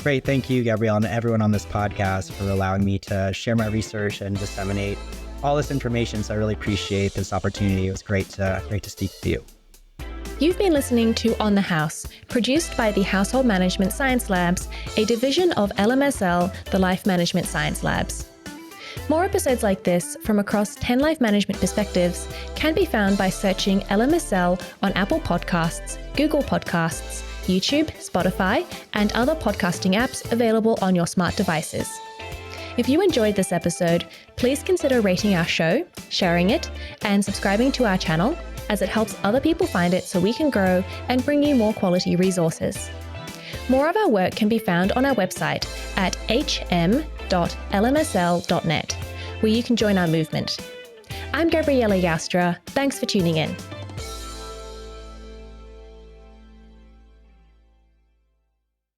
Great. Thank you, Gabrielle, and everyone on this podcast for allowing me to share my research and disseminate all this information. So I really appreciate this opportunity. It was great to speak with you. You've been listening to On the House, produced by the Household Management Science Labs, a division of LMSL, the Life Management Science Labs. More episodes like this from across 10 life management perspectives can be found by searching LMSL on Apple Podcasts, Google Podcasts, YouTube, Spotify, and other podcasting apps available on your smart devices. If you enjoyed this episode, please consider rating our show, sharing it, and subscribing to our channel, as it helps other people find it so we can grow and bring you more quality resources. More of our work can be found on our website at hm.lmsl.net, where you can join our movement. I'm Gabriella Yastra. Thanks for tuning in.